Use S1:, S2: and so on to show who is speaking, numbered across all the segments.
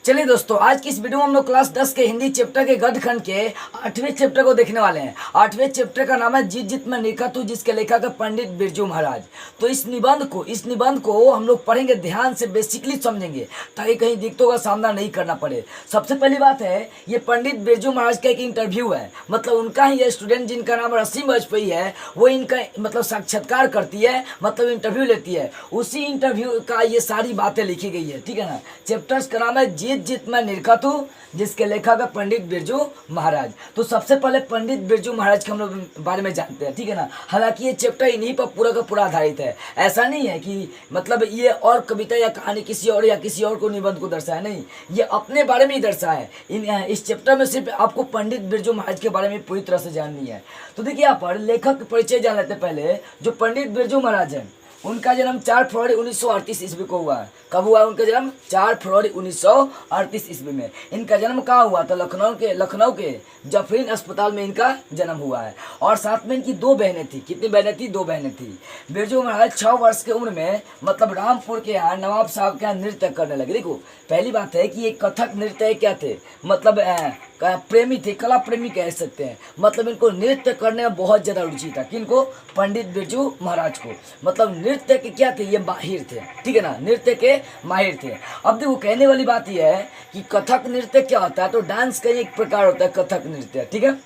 S1: चलिए दोस्तों, आज की इस वीडियो में हम लोग क्लास 10 के हिंदी चैप्टर के गद्य खंड के 8वें चैप्टर को देखने वाले हैं। 8वें चैप्टर का नाम है जीत जीत में निरखा तू, जिसके लेखक है पंडित बिरजू महाराज। तो इस निबंध को हम लोग पढ़ेंगे, ध्यान से बेसिकली समझेंगे ताकि कहीं दिक्कतों का सामना नहीं करना पड़े। सबसे पहली बात है, ये पंडित बिरजू महाराज का एक इंटरव्यू है, मतलब उनका ही स्टूडेंट जिनका नाम रसीम वाजपेयी है, वो इनका मतलब साक्षात्कार करती है, मतलब इंटरव्यू लेती है। उसी इंटरव्यू का ये सारी बातें लिखी गई है, ठीक है ना। चैप्टर्स का नाम है जीत जीत में निरखा तू, जिसके लेखक है पंडित बिरजू महाराज। तो सबसे पहले पंडित बिरजू महाराज के हम लोग बारे में जानते हैं, ठीक है ना। हालांकि ये चैप्टर इन्हीं पर पूरा का पूरा आधारित है। ऐसा नहीं है कि मतलब ये और कविता या कहानी किसी और या किसी और को निबंध को दर्शाया, नहीं, ये अपने बारे में ही दर्शाया है। इस चैप्टर में सिर्फ आपको पंडित बिरजू महाराज के बारे में पूरी तरह से जाननी है। तो देखिए, यहाँ पर लेखक परिचय जान लेते पहले। जो पंडित बिरजू महाराज हैं, उनका जन्म 4 फरवरी 1938 ईस्वी को हुआ है। कब हुआ उनका जन्म? 4 फरवरी 1938 ईस्वी में। इनका जन्म कहाँ हुआ? तो लखनऊ के जफरीन अस्पताल में इनका जन्म हुआ है। और साथ में इनकी 2 बहनें थी। कितनी बहनें थी? 2 बहनें थी। बिरजू महाराज 6 वर्ष की उम्र में मतलब रामपुर के यहाँ नवाब साहब के यहाँ नृत्य करने लगे। देखो, पहली बात है कि ये कथक नृत्य क्या थे, मतलब प्रेमी थे, कला प्रेमी कह सकते हैं। मतलब इनको नृत्य करने में बहुत ज़्यादा रुचि था। किनको? पंडित बिरजू महाराज को। मतलब नृत्य के क्या थे? ये माहिर थे, ठीक है ना, नृत्य के माहिर थे। अब देखो, कहने वाली बात यह है कि कथक नृत्य क्या होता है, तो डांस का एक प्रकार होता है कथक नृत्य, ठीक है।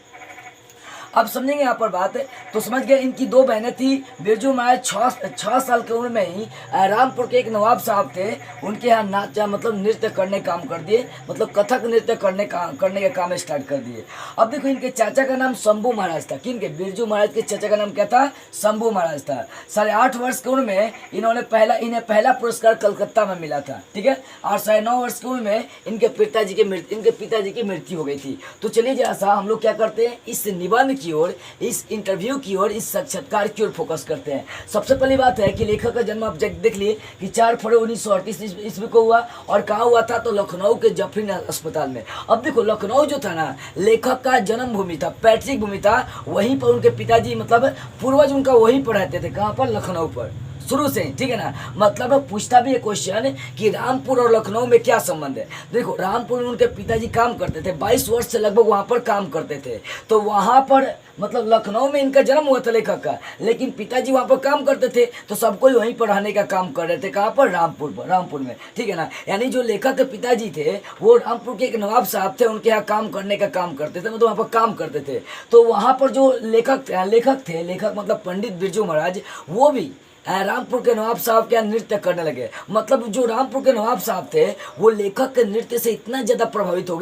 S1: अब समझेंगे यहाँ पर बात है, तो समझ गए। इनकी 2 बहनें थी। बिरजू महाराज 6 साल की उम्र में ही रामपुर के एक नवाब साहब थे, उनके यहाँ नाच मतलब नृत्य करने काम कर दिए, मतलब कथक नृत्य करने का काम स्टार्ट कर दिए। अब देखो, इनके चाचा का नाम शंभू महाराज था। किनके? बिरजू महाराज के चाचा का नाम क्या था? शंभू महाराज था। 8.5 वर्ष की उम्र में इन्हें पहला पुरस्कार कलकत्ता में मिला था, ठीक है। और 9.5 वर्ष की उम्र में इनके पिताजी की मृत्यु हो गई थी। तो चलिए जरा सा हम लोग क्या करते हैं, इस निबंध की ओर, इस इंटरव्यू की ओर, इस साक्षात्कार की ओर फोकस करते हैं। सबसे पहली बात है कि लेखक का जन्म आप देख लिए कि 4 फरवरी 1938 ईस्वी को हुआ। और कहाँ हुआ था? तो लखनऊ के जफरीन अस्पताल में। अब देखो, लखनऊ जो था ना, लेखक का जन्म भूमि था, पैतृक भूमि था। वहीं पर उनके पिताजी मतलब पूर्वज उनका वहीं पर रहते थे। कहाँ पर? लखनऊ पर, शुरू से, ठीक है ना। मतलब पूछता भी है क्वेश्चन कि रामपुर और लखनऊ में क्या संबंध है। देखो, रामपुर में उनके पिताजी काम करते थे, 22 वर्ष से लगभग वहाँ पर काम करते थे। तो वहाँ पर मतलब लखनऊ में इनका जन्म हुआ था लेखक का, लेकिन पिताजी वहाँ पर काम करते थे, तो सबको वहीं पर रहने का काम कर रहे थे। कहाँ पर? रामपुर में, ठीक है ना। यानी जो लेखक के पिताजी थे वो रामपुर के एक नवाब साहब थे, उनके यहाँ काम करने का काम करते थे, मतलब वहाँ पर काम करते थे। तो वहाँ पर जो लेखक मतलब पंडित बिरजू महाराज, वो भी रामपुर के नवाब साहब के नृत्य करने लगे। मतलब जो रामपुर के नवाब साहब थे वो लेखक के नृत्य से इतना ज़्यादा प्रभावित हो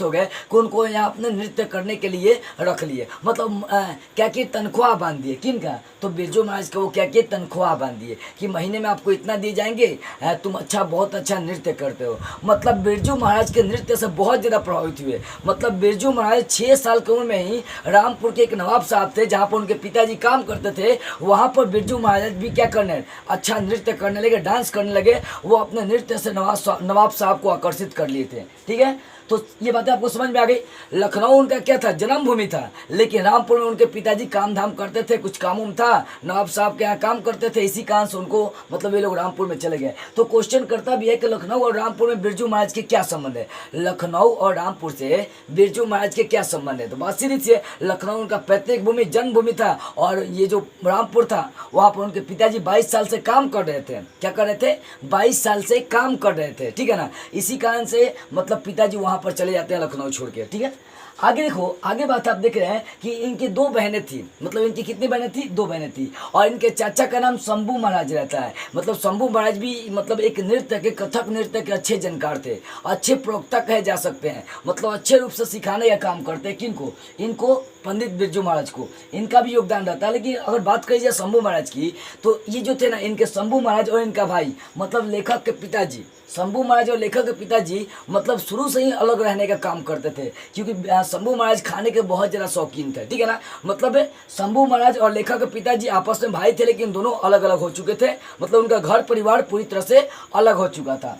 S1: गए कि उनको यहाँ अपने नृत्य करने के लिए रख लिए। मतलब क्या कि तनख्वाह बांध दिए। किनका? तो बिरजू महाराज का वो क्या किए, तनख्वाह बांध दिए कि महीने में आपको इतना दिए जाएंगे, तुम बहुत अच्छा नृत्य करते हो। मतलब बिरजू महाराज के नृत्य से बहुत ज़्यादा प्रभावित हुए। मतलब बिरजू महाराज 6 साल की उम्र में ही रामपुर के एक नवाब साहब थे, जहाँ पर उनके पिताजी काम करते थे, वहाँ पर बिरजू महाराज भी क्या करने, अच्छा नृत्य करने लगे, डांस करने लगे। वो अपने नृत्य से नवाब साहब को आकर्षित कर लिए थे, ठीक है। तो ये बातें आपको समझ में आ गई। लखनऊ उनका क्या था? जन्मभूमि था, लेकिन रामपुर में उनके पिताजी काम धाम करते थे, कुछ काम था, नवाब साहब के यहाँ काम करते थे, इसी कारण से उनको मतलब ये लोग रामपुर में चले गए। तो क्वेश्चन करता भी है कि लखनऊ और रामपुर में बिरजू महाराज के क्या संबंध है। लखनऊ और रामपुर से बिरजू महाराज के क्या संबंध है? तो बात सीधी सी है, लखनऊ उनका पैतृक भूमि, जन्मभूमि था, और ये जो रामपुर था वहाँ पर उनके पिताजी 22 साल से काम कर रहे थे। क्या कर रहे थे? 22 साल से काम कर रहे थे, ठीक है ना। इसी कारण से मतलब पिताजी वहाँ पर चले जाते हैं लखनऊ छोड़ के, ठीक है। आगे देखो, आगे बात आप देख रहे हैं कि इनकी 2 बहनें थी। मतलब इनकी कितनी बहनें थी? 2 बहनें थी। और इनके चाचा का नाम शंभू महाराज रहता है। मतलब शंभू महाराज भी मतलब एक नृत्य के, कथक नृत्य के अच्छे जानकार थे, अच्छे प्रवक्ता कहे जा सकते हैं। मतलब अच्छे रूप से सिखाने का काम करते हैं। किनको? इनको, पंडित बिरजू महाराज को। इनका भी योगदान रहता है। लेकिन अगर बात करी जाए शंभू महाराज की, तो ये जो थे ना, इनके शंभू महाराज और इनका भाई मतलब लेखक के पिताजी, शंभू महाराज और लेखक के पिताजी मतलब शुरू से ही अलग रहने का काम करते थे, क्योंकि शंभू महाराज खाने के बहुत ज़्यादा शौकीन थे, ठीक है ना। मतलब शंभू महाराज और लेखक के पिताजी आपस में भाई थे, लेकिन दोनों अलग अलग हो चुके थे। मतलब उनका घर परिवार पूरी तरह से अलग हो चुका था,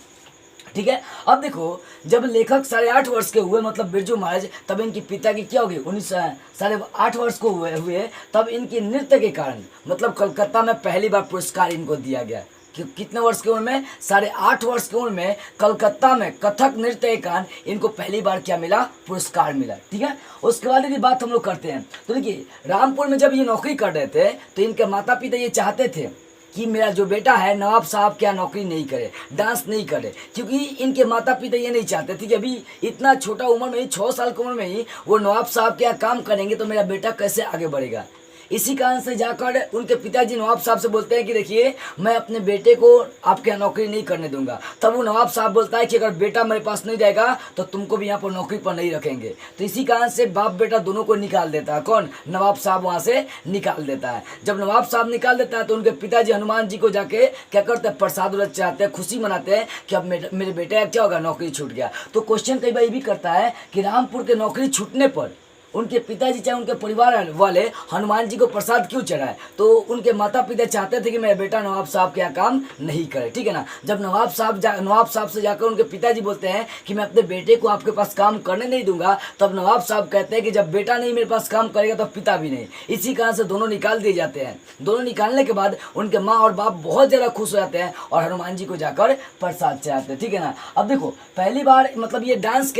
S1: ठीक है। अब देखो, जब लेखक 8.5 वर्ष के हुए मतलब बिरजू महाराज, तब इनकी पिता की क्या हो गई, 8.5 वर्ष को हुए तब इनकी नृत्य के कारण मतलब कलकत्ता में पहली बार पुरस्कार इनको दिया गया। कितने वर्ष की उम्र में, 8.5 वर्ष की उम्र में कलकत्ता में कथक नृत्य एकान इनको पहली बार क्या मिला, पुरस्कार मिला। ठीक है, उसके बाद यदि बात हम लोग करते हैं तो देखिए रामपुर में जब ये नौकरी कर रहे थे तो इनके माता पिता ये चाहते थे कि मेरा जो बेटा है नवाब साहब क्या नौकरी नहीं करे, डांस नहीं करे, क्योंकि इनके माता पिता ये नहीं चाहते थे कि अभी इतना छोटा उम्र में ही 6 साल की उम्र में ही वो नवाब साहब क्या काम करेंगे तो मेरा बेटा कैसे आगे बढ़ेगा। इसी कारण से जाकर उनके पिताजी नवाब साहब से बोलते हैं कि देखिए मैं अपने बेटे को आपके यहाँ नौकरी नहीं करने दूंगा। तब वो नवाब साहब बोलता है कि अगर बेटा मेरे पास नहीं जाएगा तो तुमको भी यहाँ पर नौकरी पर नहीं रखेंगे। तो इसी कारण से बाप बेटा दोनों को निकाल देता है। कौन? नवाब साहब वहाँ से निकाल देता है। जब नवाब साहब निकाल देता है तो उनके पिताजी हनुमान जी को जाके क्या करते हैं, प्रसाद उरद चाहते हैं, खुशी मनाते हैं कि अब मेरे बेटे का क्या होगा, नौकरी छूट गया। तो क्वेश्चन कई बार ये भी करता है कि रामपुर के नौकरी छूटने पर उनके पिताजी चाहे उनके परिवार वाले हनुमान जी को प्रसाद क्यों चढ़ाए, तो उनके माता पिता चाहते थे कि मेरा बेटा नवाब साहब के यहाँ काम नहीं करे। ठीक है ना, जब नवाब साहब से जाकर उनके पिताजी बोलते हैं कि मैं अपने बेटे को आपके पास काम करने नहीं दूंगा, तब नवाब साहब कहते हैं कि जब बेटा नहीं मेरे पास काम करेगा तो पिता भी नहीं। इसी कारण से दोनों निकाल दिए जाते हैं। दोनों निकालने के बाद उनके माँ और बाप बहुत ज़्यादा खुश हो जाते हैं और हनुमान जी को जाकर प्रसाद चढ़ाते हैं। ठीक है ना, अब देखो पहली बार मतलब ये डांस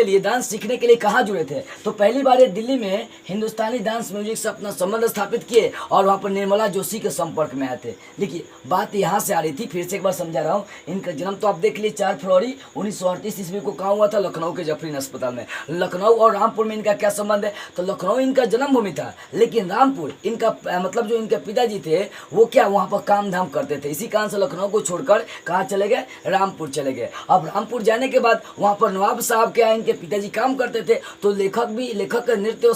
S1: सीखने के लिए कहाँ जुड़े थे, तो पहली बार ये दिल्ली में हिंदुस्तानी डांस म्यूजिक से अपना संबंध स्थापित किए और वहाँ पर निर्मला जोशी के संपर्क में आए थे। देखिए बात यहाँ से आ रही थी, फिर से एक बार समझा रहा हूँ। इनका जन्म तो आप देख लिए 4 फरवरी 1938 ईस्वी को कहाँ हुआ था, लखनऊ के जफरीन अस्पताल में। लखनऊ और रामपुर में इनका क्या संबंध है, तो लखनऊ इनका जन्मभूमि था, लेकिन रामपुर इनका मतलब जो इनके पिताजी थे वो क्या वहाँ पर काम धाम करते थे। इसी कारण से लखनऊ को छोड़कर कहाँ चले गए, रामपुर चले गए। अब रामपुर जाने के बाद वहाँ पर नवाब साहब क्या इनके पिताजी काम करते थे, तो लेखक के नृत्य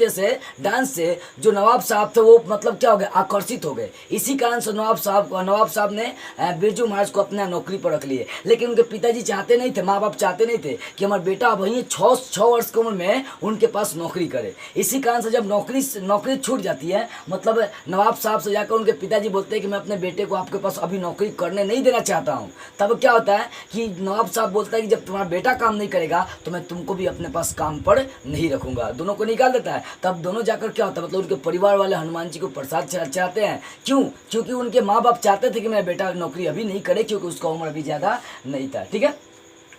S1: से डांस से जो नवाब साहब थे वो मतलब क्या हो गए, आकर्षित हो गए। इसी कारण से नवाब साहब ने बिरजू महाराज को अपना नौकरी पर रख लिए। लेकिन उनके पिताजी चाहते नहीं थे, माँ बाप चाहते नहीं थे कि हमारा बेटा वहीं 6 वर्ष की उम्र में उनके पास नौकरी करे। इसी कारण से जब नौकरी छूट जाती है, मतलब नवाब साहब से जाकर उनके पिताजी बोलते हैं कि मैं अपने बेटे को आपके पास अभी नौकरी करने नहीं देना चाहता हूँ। तब क्या होता है कि नवाब साहब बोलता है कि जब तुम्हारा बेटा काम नहीं करेगा तो मैं तुमको भी अपने पास काम पर नहीं रखूंगा। दोनों को निकाल देता है। तब दोनों जाकर क्या होता है, मतलब उनके परिवार वाले हनुमान जी को प्रसाद चढ़ाते हैं। क्यों? क्योंकि उनके माँ बाप चाहते थे कि मेरा बेटा नौकरी अभी नहीं करे, क्योंकि उसका उम्र अभी ज़्यादा नहीं था। ठीक है,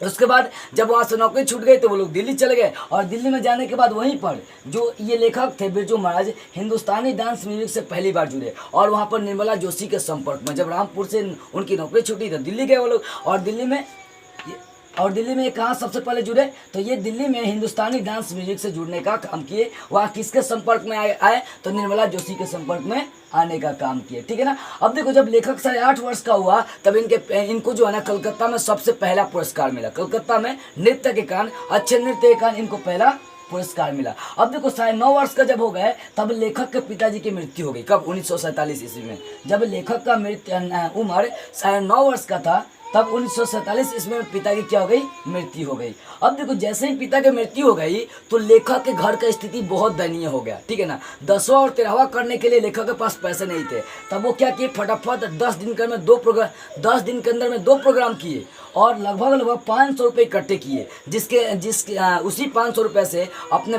S1: उसके बाद जब वहाँ से नौकरी छूट गई तो वो लोग दिल्ली चले गए और दिल्ली में जाने के बाद वहीं पर जो ये लेखक थे बिरजू महाराज हिंदुस्तानी डांस म्यूजिक से पहली बार जुड़े और वहाँ पर निर्मला जोशी के संपर्क में, जब रामपुर से उनकी नौकरी छूटी तो दिल्ली गए वो लोग और दिल्ली में कहाँ सबसे पहले जुड़े, तो ये दिल्ली में हिंदुस्तानी डांस म्यूजिक से जुड़ने का काम किए। वहाँ किसके संपर्क में आए तो निर्मला जोशी के संपर्क में आने का काम किए। ठीक है ना, अब देखो जब लेखक 8.5 वर्ष का हुआ तब इनको जो है ना कलकत्ता में सबसे पहला पुरस्कार मिला। कलकत्ता में नृत्य के कारण, अच्छे नृत्य के कारण इनको पहला पुरस्कार मिला। अब देखो 9.5 वर्ष का जब हो गए तब लेखक के पिताजी की मृत्यु हो गई। कब? 1947 ईस्वी में। जब लेखक का उम्र 9.5 वर्ष का था तब 1947 ईस्वी में पिता की क्या हो गई, मृत्यु हो गई। अब देखो जैसे ही पिता की मृत्यु हो गई तो लेखक के घर का स्थिति बहुत दयनीय हो गया। ठीक है ना, 10वां और 13वां करने के लिए लेखक के पास पैसे नहीं थे। तब वो क्या किए, फटाफट 10 दिन के अंदर में 2 प्रोग्राम किए और लगभग 500 रुपये इकट्ठे किए, उसी 500 रुपये से अपने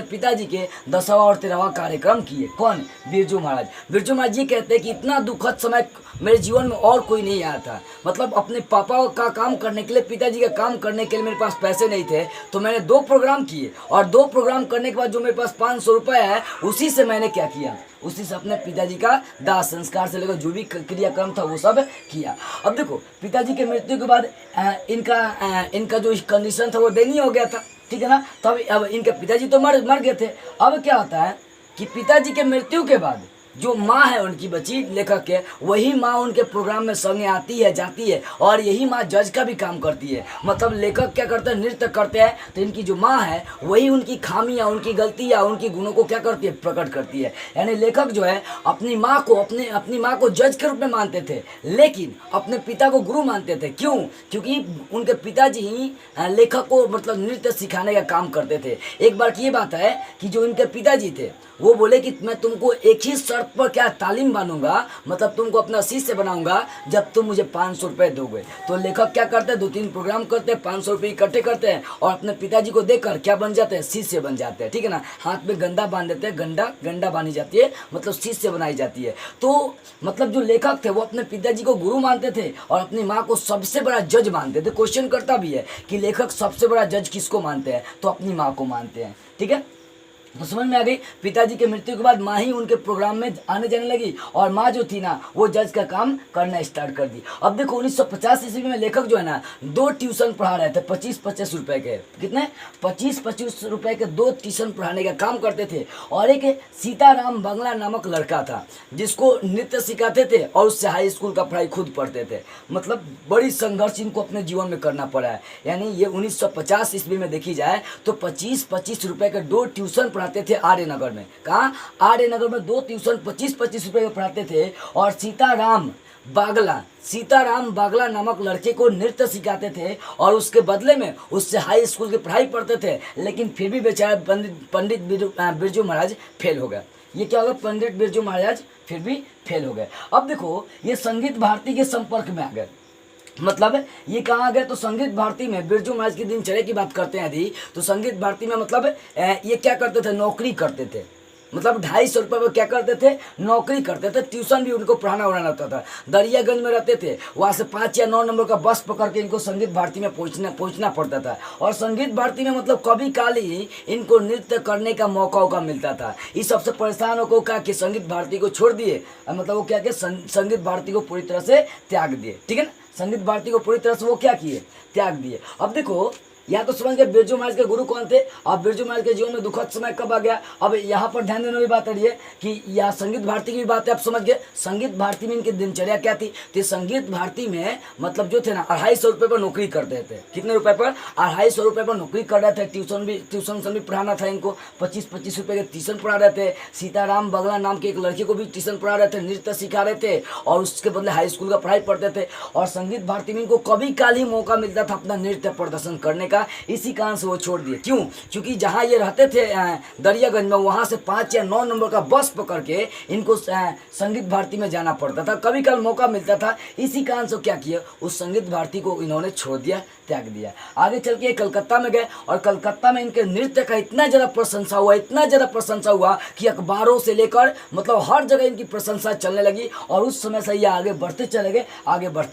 S1: पिताजी के 10वां और 13वां कार्यक्रम किए। कौन? बिरजू महाराज जी कहते हैं कि इतना दुखद समय मेरे जीवन में और कोई नहीं आया था। मतलब अपने पापा का काम करने के लिए, पिताजी का काम करने के लिए मेरे पास पैसे नहीं थे, तो मैंने 2 प्रोग्राम किए और 2 प्रोग्राम करने के बाद जो मेरे पास 500 रुपये है उसी से मैंने क्या किया, उसी से अपने पिताजी का दाह संस्कार से लेकर जो भी क्रियाक्रम था वो सब किया। अब देखो पिताजी की मृत्यु के बाद इनका जो कंडीशन था वो दयनीय हो गया था। ठीक है ना, तब अब इनके पिताजी तो मर गए थे। अब क्या होता है कि पिताजी के मृत्यु के बाद जो माँ है उनकी बची लेखक के, वही माँ उनके प्रोग्राम में संगे आती है, जाती है और यही माँ जज का भी काम करती है। मतलब लेखक क्या करते हैं, नृत्य करते हैं, तो इनकी जो माँ है वही उनकी खामियाँ, उनकी गलतियाँ, उनकी गुणों को क्या करती है, प्रकट करती है। यानी लेखक जो है अपनी माँ को जज के रूप में मानते थे, लेकिन अपने पिता को गुरु मानते थे। क्यों? क्योंकि उनके पिताजी ही लेखक को मतलब नृत्य सिखाने का काम करते थे। एक बार की ये बात है कि जो इनके पिताजी थे वो बोले कि मैं तुमको एक ही शर्त शर्त पर क्या तालीम बांधूंगा, मतलब तुमको अपना शिष्य बनाऊंगा जब तुम मुझे 500 रुपये दोगे। तो लेखक क्या करते हैं, 2-3 प्रोग्राम करते हैं, 500 रुपये इकट्ठे करते हैं और अपने पिताजी को देकर क्या बन जाते हैं, शिष्य बन जाते हैं। ठीक है ना, हाथ में गंदा बांध देते हैं, गंडा बांधी जाती है, मतलब शिष्य बनाई जाती है। तो मतलब जो लेखक थे वो अपने पिताजी को गुरु मानते थे और अपनी माँ को सबसे बड़ा जज मानते थे। क्वेश्चन करता भी है कि लेखक सबसे बड़ा जज किसको मानते हैं, तो अपनी माँ को मानते हैं। ठीक है, तो समझ में आ गई। पिताजी के मृत्यु के बाद माँ ही उनके प्रोग्राम में आने जाने लगी और माँ जो थी ना वो जज का काम करना स्टार्ट कर दी। अब देखो 1950 ईस्वी में लेखक जो है ना 2 ट्यूशन पढ़ा रहे थे, 25-25 रुपए के, कितने 25-25 रुपए के 2 ट्यूशन पढ़ाने का काम करते थे। और एक सीताराम बागला नामक लड़का था जिसको नृत्य सिखाते थे और उससे हाई स्कूल का पढ़ाई खुद पढ़ते थे। मतलब बड़ी संघर्ष इनको अपने जीवन में करना पड़ा है। यानी ये 1950 ईस्वी में देखी जाए तो 25-25 रुपए के 2 ट्यूशन पढ़ाते थे आर्य नगर में। कहाँ, आर्य नगर में 2 ट्यूशन 25-25 रुपए में पढ़ाते थे। और सीताराम बागला नामक लड़के को नृत्य सिखाते थे और उसके बदले में उससे हाई स्कूल की पढ़ाई पढ़ते थे। लेकिन फिर भी बेचारे पंडित बिरजू महाराज फेल हो गए। ये क्या होगा, पंडित बिरजू महाराज फिर भी फेल हो गए। अब देखो ये संगीत भारती के संपर्क में आ गए। मतलब ये कहाँ आ गए, तो संगीत भारती में बिरजू महाराज की दिनचर्या की बात करते हैं यदि, तो संगीत भारती में मतलब ये क्या करते थे, नौकरी करते थे। मतलब 250 रुपये में क्या करते थे, नौकरी करते थे। ट्यूशन भी उनको पढ़ाना उड़ाना होता था। दरियागंज में रहते थे, वहाँ से 5 या 9 नंबर का बस पकड़ के इनको संगीत भारती में पहुँचना पड़ता था। और संगीत भारती में मतलब कभी काल ही इनको नृत्य करने का मौका मिलता था। इस सबसे परेशान होकर क्या कि संगीत भारती को छोड़ दिए, मतलब वो क्या कि संगीत भारती को पूरी तरह से त्याग दिए। ठीक है ना, संगीत भारती को पूरी तरह से वो क्या किए, त्याग दिए। अब देखो यहाँ तो समझ गए बिरजू महाराज के गुरु कौन थे। अब बिरजू महाराज के जीवन में दुखद समय कब आ गया। अब यहाँ पर ध्यान देने वाली बात है कि यह संगीत भारती की भी बात है, आप समझ गए। संगीत भारती में इनकी दिनचर्या क्या थी, तो संगीत भारती में मतलब जो थे ना 250 रुपये पर नौकरी करते थे। कितने रुपए पर, 250 रुपये पर नौकरी कर रहे थे। ट्यूशन भी पढ़ाना था इनको, 25-25 रुपये के ट्यूशन पढ़ा रहे थे। सीताराम बागला नाम के एक लड़के को भी ट्यूशन पढ़ा रहे थे, नृत्य सिखा रहे थे और उसके बदले हाई स्कूल का पढ़ाई पढ़ते थे। और संगीत भारती में इनको कभी काल ही मौका मिलता था अपना नृत्य प्रदर्शन करने का। इसी कारण से वो छोड़ दिए। क्यों, क्योंकि जहाँ ये रहते थे दरियागंज में, वहाँ से 5 या 9 नंबर का बस पकड़ के इनको संगीत भारती में जाना पड़ता था। कभी कल मौका मिलता था। इसी कारण से क्या किया, उस संगीत भारती को इन्होंने छोड़ दिया, त्याग दिया। आगे चल के कलकत्ता में गए और कलकत्ता में इनके नृत्य का इतना ज़्यादा प्रशंसा हुआ कि अखबारों से लेकर मतलब हर जगह इनकी प्रशंसा चलने लगी। और उस समय से ये आगे बढ़ते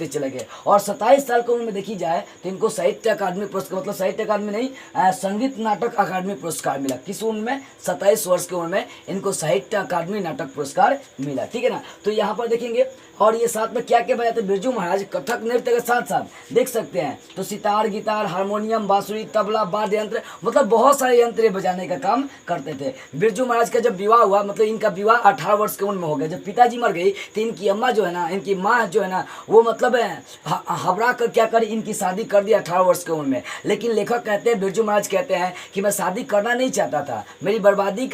S1: चले गए। और 27 साल की उम्र में देखी जाए तो इनको साहित्य अकादमी पुरस्कार, मतलब साहित्य अकादमी नहीं, संगीत नाटक अकादमी पुरस्कार मिला। किस उम्र में, 27 वर्ष की उम्र में इनको साहित्य अकादमी नाटक पुरस्कार मिला। ठीक है ना, तो यहाँ पर देखेंगे। और ये साथ में क्या क्या बजाते बिरजू महाराज, कथक नृत्य के साथ साथ देख सकते हैं तो सितार, गिटार, हारमोनियम, बांसुरी, तबला, वाद्य यंत्र, मतलब बहुत सारे यंत्र बजाने का काम करते थे। बिरजू महाराज का जब विवाह हुआ, मतलब इनका विवाह 18 वर्ष की उम्र में हो गया। जब पिताजी मर गई तो इनकी अम्मा जो है ना, इनकी माँ जो है ना, वो मतलब हबड़ा कर क्या कर इनकी शादी कर दी 18 वर्ष की उम्र में। लेकिन लेखक कहते हैं, बिरजू महाराज कहते हैं कि मैं शादी करना नहीं चाहता था, मेरी बर्बादी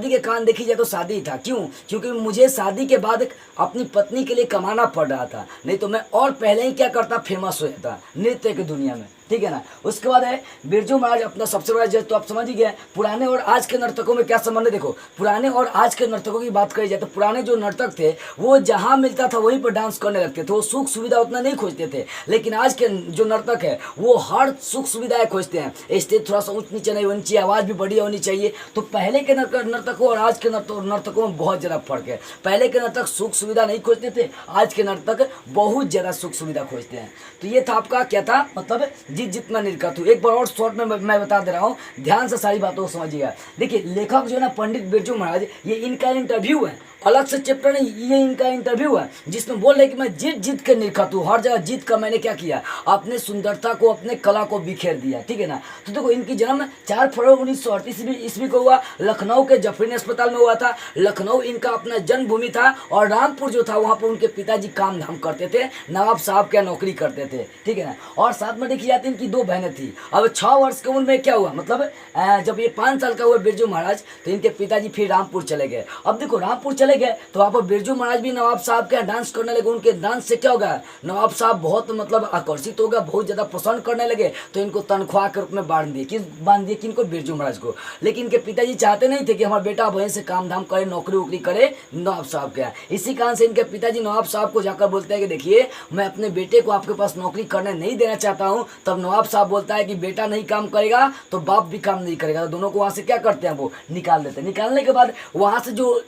S1: के कारण देखी जाए तो शादी था। क्यों, क्योंकि मुझे शादी के बाद अपनी पत्नी के लिए कमाना पड़ रहा था, नहीं तो मैं और पहले ही क्या करता, फेमस हो जाता नृत्य की दुनिया में। ठीक है ना, उसके बाद है बिरजू महाराज अपना सबसे बड़ा जज, तो आप समझ ही गए। पुराने और आज के नर्तकों में क्या संबंध है, देखो पुराने और आज के नर्तकों की बात करी जाए तो पुराने जो नर्तक थे वो जहाँ मिलता था वहीं पर डांस करने लगते थे, वो सुख सुविधा उतना नहीं खोजते थे। लेकिन आज के जो नर्तक है वो हर सुख सुविधाएं खोजते हैं। स्टेज थोड़ा सा ऊंच नीचे नहीं होनी चाहिए, आवाज़ भी बढ़िया होनी चाहिए। तो पहले के नर्तकों और आज के नर्तकों में बहुत ज़्यादा फर्क है। पहले के नर्तक सुख सुविधा नहीं खोजते थे, आज के नर्तक बहुत ज़्यादा सुख सुविधा खोजते हैं। तो ये था आपका क्या था, मतलब जीत में निर्गत हूँ। एक बार और शॉर्ट में मैं बता दे रहा हूँ, ध्यान से सारी बातों को समझिएगा। देखिए लेखक जो है ना पंडित बिरजू महाराज, ये इनका इंटरव्यू है, अलग से चैप्टर नहीं, ये इनका इंटरव्यू है जिसमें बोल रहे कि मैं जीत के निर्गत हूँ। हर जगह जीत का मैंने क्या किया, अपने सुंदरता को, अपने कला को बिखेर दिया। ठीक है ना, तो देखो इनकी जन्म 4 फरवरी 1938 ईस्वी को हुआ। लखनऊ के जफरीन अस्पताल में हुआ था। लखनऊ इनका अपना जन्मभूमि था और रामपुर जो था वहाँ पर उनके पिताजी काम धाम करते थे, नवाब साहब क्या नौकरी करते थे। ठीक है ना, और साथ में देखी जाती इनकी 2 बहनें थी। अब 6 वर्ष की उम्र में क्या हुआ, मतलब जब ये 5 साल का हुआ बिरजू महाराज तो इनके पिताजी फिर रामपुर चले गए। अब देखो रामपुर चले चले गए तो वहाँ पर बिरजू महाराज भी नवाब साहब के यहाँ डांस करने लगे। उनके डांस से क्या होगा, नवाब साहब बहुत मतलब आकर्षित हो गया, बहुत ज़्यादा पसंद करने लगे। तो इनको तनख्वाह के रूप में बांध दिए किनको, बिरजू महाराज को। लेकिन इनके पिताजी चाहते नहीं थे कि हमारा बेटा वहीं से काम धाम करे, नौकरी वोकरी करे नवाब साहब के यहाँ। इसी कारण से इनके पिताजी नवाब साहब को जाकर बोलते हैं कि देखिए मैं अपने बेटे को आपके पास नौकरी करने नहीं देना चाहता हूँ। तब नवाब साहब बोलता है कि बेटा नहीं काम करेगा तो बाप भी काम नहीं करेगा। तो दोनों को वहाँ से क्या करते हैं, वो निकाल देते हैं। निकालने के बाद वहाँ से जो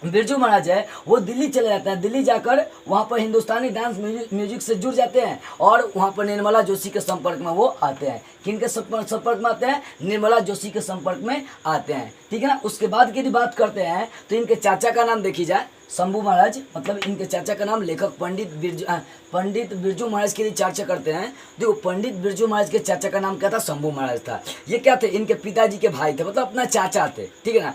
S1: बिरजू महाराज है वो दिल्ली चले जाते हैं। दिल्ली जाकर वहाँ पर हिंदुस्तानी डांस म्यूजिक से जुड़ जाते हैं और वहाँ पर निर्मला जोशी के संपर्क में वो आते हैं। किनके संपर्क में आते हैं, निर्मला जोशी के संपर्क में आते हैं, ठीक है ना। उसके बाद की बात करते हैं तो इनके चाचा का नाम देखी जाए शंभू महाराज, मतलब इनके चाचा का नाम लेखक पंडित बिरजू महाराज के लिए चर्चा करते हैं। देखो पंडित बिरजू महाराज के चाचा का नाम क्या था, शंभू महाराज था। ये क्या थे, इनके पिताजी के भाई थे, मतलब अपना चाचा थे, ठीक है ना।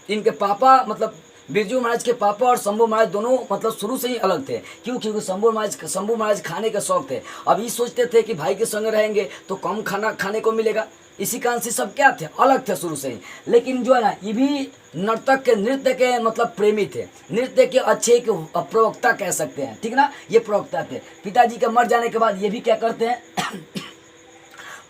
S1: इनके पापा मतलब बिरजू महाराज के पापा और शंभू महाराज दोनों मतलब शुरू से ही अलग थे। क्योंकि शंभू महाराज खाने के शौक थे। अब ये सोचते थे कि भाई के संग रहेंगे तो कम खाना खाने को मिलेगा। इसी कारण से सब क्या थे, अलग थे शुरू से ही। लेकिन जो है ना ये भी नर्तक के, नृत्य के मतलब प्रेमी थे, नृत्य के अच्छे के प्रवक्ता कह सकते हैं, ठीक ना। ये प्रवक्ता थे। पिताजी के मर जाने के बाद ये भी क्या करते हैं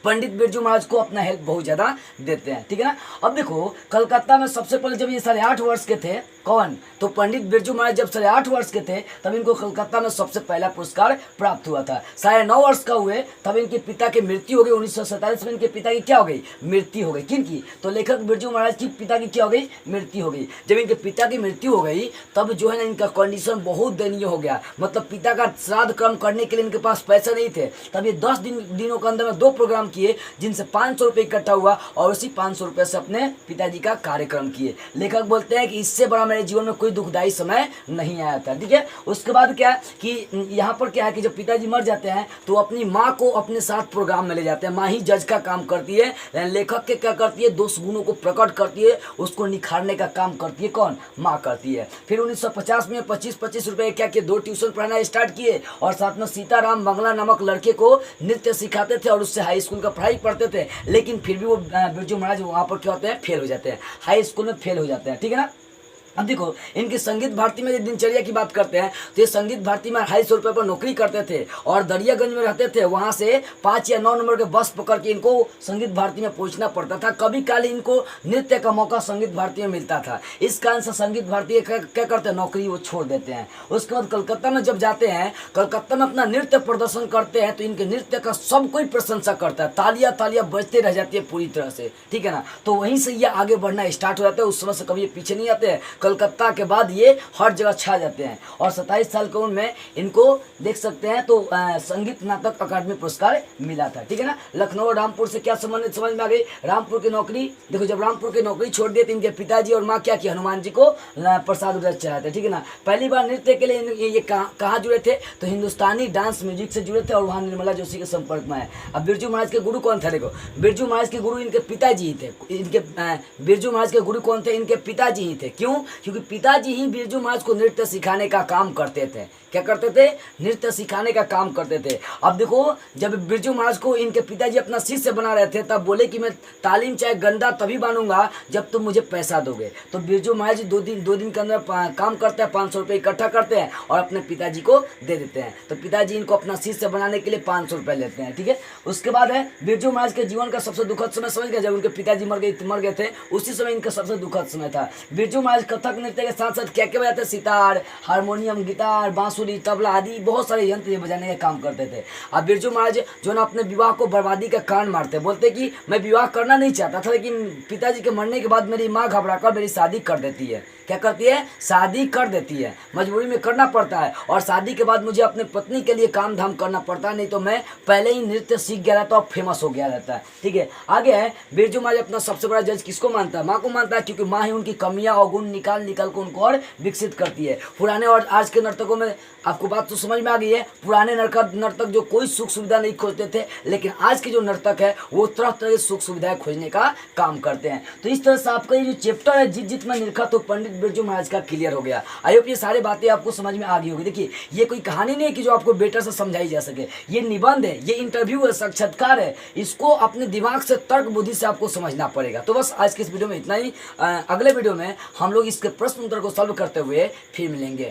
S1: पंडित बिरजू महाराज को अपना हेल्प बहुत ज़्यादा देते हैं, ठीक है ना। अब देखो कलकत्ता में सबसे पहले जब ये 8.5 वर्ष के थे, कौन, तो पंडित बिरजू महाराज जब 8.5 वर्ष के थे तब इनको कलकत्ता में सबसे पहला पुरस्कार प्राप्त हुआ था। 9.5 वर्ष का हुए तब इनके पिता की मृत्यु हो गई। 1947 में इनके पिता की क्या हो गई, मृत्यु हो गई। किनकी, तो लेखक बिरजू महाराज की पिता की क्या हो गई, मृत्यु हो गई। जब इनके पिता की मृत्यु हो गई तब जो है ना इनका कंडीशन बहुत दयनीय हो गया। मतलब पिता का श्राद्ध कर्म करने के लिए इनके पास पैसे नहीं थे। तब ये 10 दिनों के अंदर में 2 प्रोग्राम किए जिनसे 500 रुपये इकट्ठा हुआ और उसी 500 रुपये से अपने पिताजी का कार्यक्रम किए। लेखक बोलते हैं कि इससे बड़ा मेरे जीवन में कोई दुखदायी समय नहीं आया था, ठीक है। उसके बाद क्या कि यहाँ पर क्या है कि जब पिताजी मर जाते हैं तो अपनी माँ को अपने साथ प्रोग्राम में ले जाते हैं। माँ ही जज का काम करती है, लेखक के क्या करती है, दोष गुणों को प्रकट करती है, उसको निखारने का काम करती है, कौन, माँ करती है। फिर 1950 में 25-25 रुपये क्या किए, 2 ट्यूशन पढ़ाना स्टार्ट किए और साथ में सीताराम बंगला नामक लड़के को नृत्य सिखाते थे और उससे हाई स्कूल का पढ़ाई पढ़ते थे। लेकिन फिर भी वो बिरजू महाराज वहाँ पर क्या होते हैं, फेल हो जाते हैं, हाई स्कूल में फेल हो जाते हैं, ठीक है ना। अब देखो इनकी संगीत भारती में यदि दिनचर्या की बात करते हैं तो ये संगीत भारती में 250 रुपये पर नौकरी करते थे और दरियागंज में रहते थे। वहाँ से 5 या 9 नंबर के बस पकड़ के इनको संगीत भारती में पहुँचना पड़ता था। कभी काल इनको नृत्य का मौका संगीत भारती में मिलता था। इस कारण से संगीत भारती क्या करते हैं, नौकरी वो छोड़ देते हैं। उसके बाद कलकत्ता में जब जाते हैं, कलकत्ता में अपना नृत्य प्रदर्शन करते हैं तो इनके नृत्य का सब कोई प्रशंसा करता है, तालियां बजते रह जाती है पूरी तरह से, ठीक है ना। तो वहीं से ये आगे बढ़ना स्टार्ट हो जाता है। उस समय से कभी ये पीछे नहीं आते हैं। कलकत्ता के बाद ये हर जगह छा जाते हैं और 27 साल की उम्र में इनको देख सकते हैं तो संगीत नाटक अकादमी पुरस्कार मिला था, ठीक है ना। लखनऊ और रामपुर से क्या संबंधित समझ में आ गई, रामपुर की नौकरी। देखो जब रामपुर की नौकरी छोड़ दिए तो इनके पिताजी और माँ क्या किया, हनुमान जी को प्रसाद उड़ाते चढ़ाते, ठीक है ना। पहली बार नृत्य के लिए ये कहाँ जुड़े थे, तो हिंदुस्तानी डांस म्यूजिक से जुड़े थे और वहाँ निर्मला जोशी के संपर्क में आए। अब बिरजू महाराज के गुरु कौन थे, देखो बिरजू महाराज के गुरु इनके पिताजी ही थे। इनके बिरजू महाराज के गुरु कौन थे, इनके पिताजी ही थे। क्यों, क्योंकि पिताजी ही बिरजू महाराज को नृत्य सिखाने का काम करते थे। क्या करते थे, नृत्य सिखाने का काम करते थे। अब देखो जब बिरजू महाराज को इनके पिताजी अपना शिष्य बना रहे थे तब बोले कि मैं तालीम चाहे गंदा तभी बनूंगा जब तुम मुझे पैसा दोगे। तो बिरजू महाराज 2 दिन के अंदर काम करते हैं, 500 रुपये इकट्ठा करते हैं और अपने पिताजी को दे देते हैं। तो पिताजी इनको अपना शिष्य बनाने के लिए 500 रुपये लेते हैं, ठीक है। उसके बाद है बिरजू महाराज के जीवन का सबसे दुखद समय समझ गए, जब उनके पिताजी मर गए थे उसी समय इनका सबसे दुखद समय था। बिरजू महाराज कथक नृत्य के साथ साथ क्या क्या बजाते, सितार, हारमोनियम, गिटार, बांसुरी, तबला आदि बहुत सारे यंत्र ये बजाने का काम करते थे। अब बिरजू महाराज जो ना अपने विवाह को बर्बादी का कारण मारते, बोलते कि मैं विवाह करना नहीं चाहता था लेकिन पिताजी के मरने के बाद मेरी माँ घबराकर मेरी शादी कर देती है। क्या करती है, शादी कर देती है, मजबूरी में करना पड़ता है और शादी के बाद मुझे अपने पत्नी के लिए काम धाम करना पड़ता है, नहीं तो मैं पहले ही नृत्य सीख गया रहता और फेमस हो गया रहता है, ठीक है। आगे है बिरजू महाराज अपना सबसे बड़ा जज किसको मानता है, माँ को मानता है, क्योंकि माँ ही उनकी कमियां और गुण निकाल को उनको और विकसित करती है। पुराने और आज के नर्तकों में आपको बात तो समझ में आ गई है। पुराने नर्तक जो कोई सुख सुविधा नहीं खोजते थे, लेकिन आज के जो नर्तक है वो तरह तरह की सुख सुविधाएं खोजने का काम करते हैं। तो इस तरह से आपका ये जो चैप्टर है जित में निरखा तो पंडित पंडित बिरजू महाराज का क्लियर हो गया। आई होप ये सारी बातें आपको समझ में आ गई होगी। देखिए ये कोई कहानी नहीं है कि जो आपको बेटर से समझाई जा सके, ये निबंध है, ये इंटरव्यू है, साक्षात्कार है, इसको अपने दिमाग से, तर्क बुद्धि से आपको समझना पड़ेगा। तो बस आज के इस वीडियो में इतना ही। अगले वीडियो में हम लोग इसके प्रश्न उत्तर को सॉल्व करते हुए फिर मिलेंगे।